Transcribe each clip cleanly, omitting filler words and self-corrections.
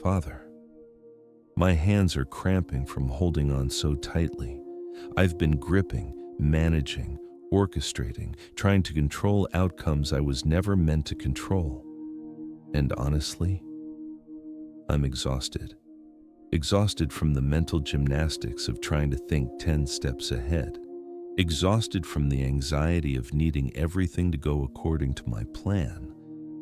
Father, my hands are cramping from holding on so tightly. I've been gripping, managing, orchestrating, trying to control outcomes I was never meant to control. And honestly, I'm exhausted. Exhausted from the mental gymnastics of trying to think 10 steps ahead. Exhausted from the anxiety of needing everything to go according to my plan.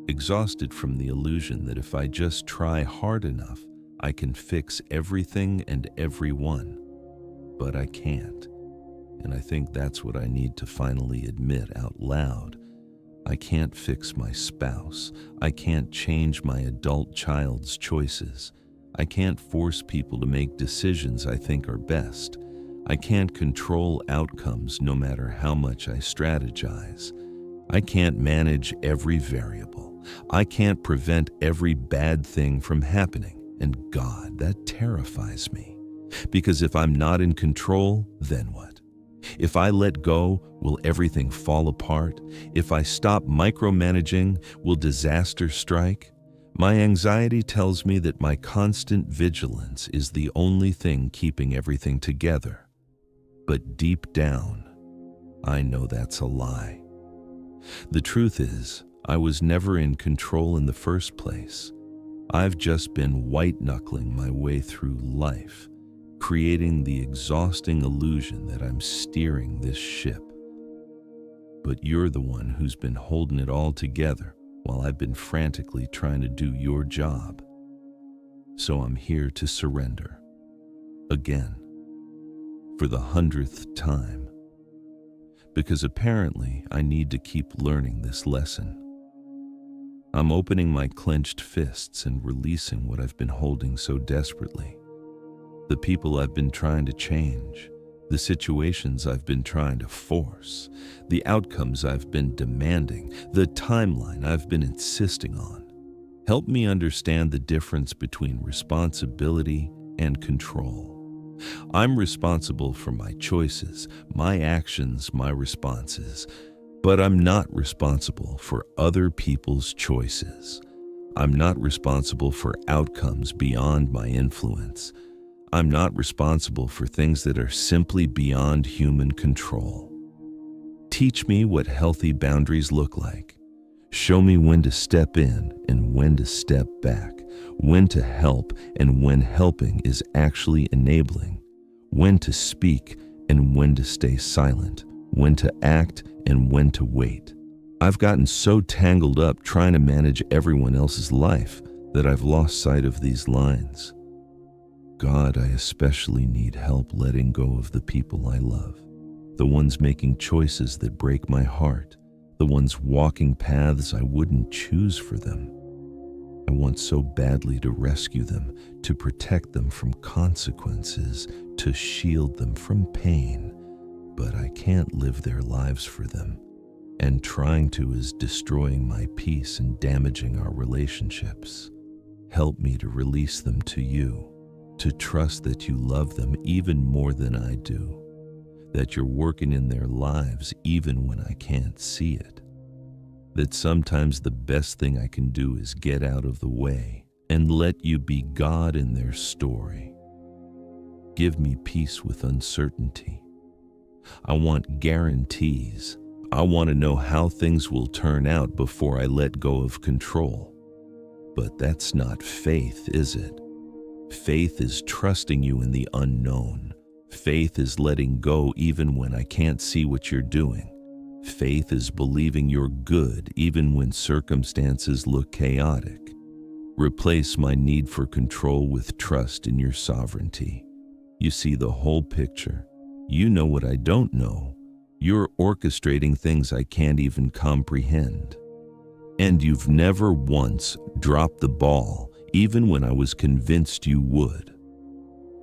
Exhausted from the illusion that if I just try hard enough, I can fix everything and everyone. But I can't. And I think that's what I need to finally admit out loud. I can't fix my spouse. I can't change my adult child's choices. I can't force people to make decisions I think are best. I can't control outcomes no matter how much I strategize. I can't manage every variable. I can't prevent every bad thing from happening. And God, that terrifies me. Because if I'm not in control, then what? If I let go, will everything fall apart? If I stop micromanaging, will disaster strike? My anxiety tells me that my constant vigilance is the only thing keeping everything together. But deep down, I know that's a lie. The truth is, I was never in control in the first place. I've just been white-knuckling my way through life, creating the exhausting illusion that I'm steering this ship. But you're the one who's been holding it all together while I've been frantically trying to do your job. So I'm here to surrender. Again. For the 100th time. Because apparently I need to keep learning this lesson. I'm opening my clenched fists and releasing what I've been holding so desperately. The people I've been trying to change, the situations I've been trying to force, the outcomes I've been demanding, the timeline I've been insisting on. Help me understand the difference between responsibility and control. I'm responsible for my choices, my actions, my responses, but I'm not responsible for other people's choices. I'm not responsible for outcomes beyond my influence. I'm not responsible for things that are simply beyond human control. Teach me what healthy boundaries look like. Show me when to step in and when to step back, when to help and when helping is actually enabling, when to speak and when to stay silent, when to act and when to wait. I've gotten so tangled up trying to manage everyone else's life that I've lost sight of these lines. God, I especially need help letting go of the people I love, the ones making choices that break my heart, the ones walking paths I wouldn't choose for them. I want so badly to rescue them, to protect them from consequences, to shield them from pain, but I can't live their lives for them, and trying to is destroying my peace and damaging our relationships. Help me to release them to you, to trust that you love them even more than I do, that you're working in their lives even when I can't see it, that sometimes the best thing I can do is get out of the way and let you be God in their story. Give me peace with uncertainty. I want guarantees. I want to know how things will turn out before I let go of control. But that's not faith, is it? Faith is trusting you in the unknown. Faith is letting go even when I can't see what you're doing. Faith is believing you're good even when circumstances look chaotic. Replace my need for control with trust in your sovereignty. You see the whole picture. You know what I don't know. You're orchestrating things I can't even comprehend. And you've never once dropped the ball, even when I was convinced you would.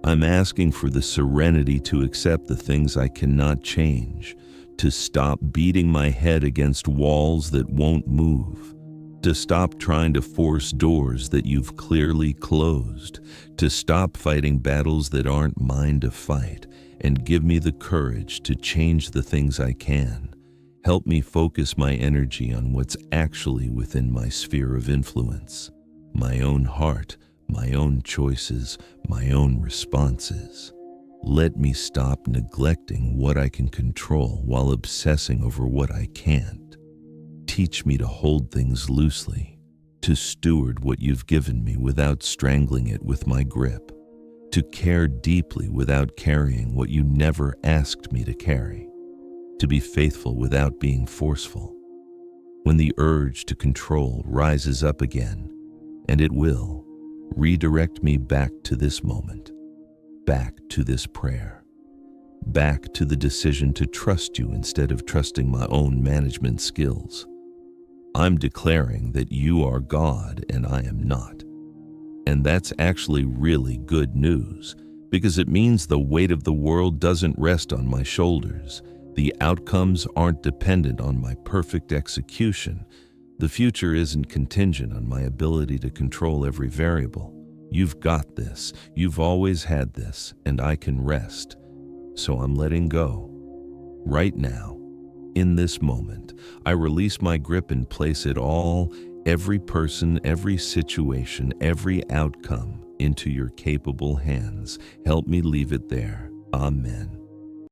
I'm asking for the serenity to accept the things I cannot change, to stop beating my head against walls that won't move, to stop trying to force doors that you've clearly closed, to stop fighting battles that aren't mine to fight, and give me the courage to change the things I can. Help me focus my energy on what's actually within my sphere of influence, my own heart, my own choices, my own responses. Let me stop neglecting what I can control while obsessing over what I can't. Teach me to hold things loosely, to steward what you've given me without strangling it with my grip, to care deeply without carrying what you never asked me to carry, to be faithful without being forceful. When the urge to control rises up again, and it will, redirect me back to this moment, back to this prayer, back to the decision to trust you instead of trusting my own management skills. I'm declaring that you are God and I am not. And that's actually really good news, because it means the weight of the world doesn't rest on my shoulders. The outcomes aren't dependent on my perfect execution. The future isn't contingent on my ability to control every variable. You've got this, you've always had this, and I can rest. So I'm letting go. Right now, in this moment, I release my grip and place it all, every person, every situation, every outcome, into your capable hands. Help me leave it there. Amen.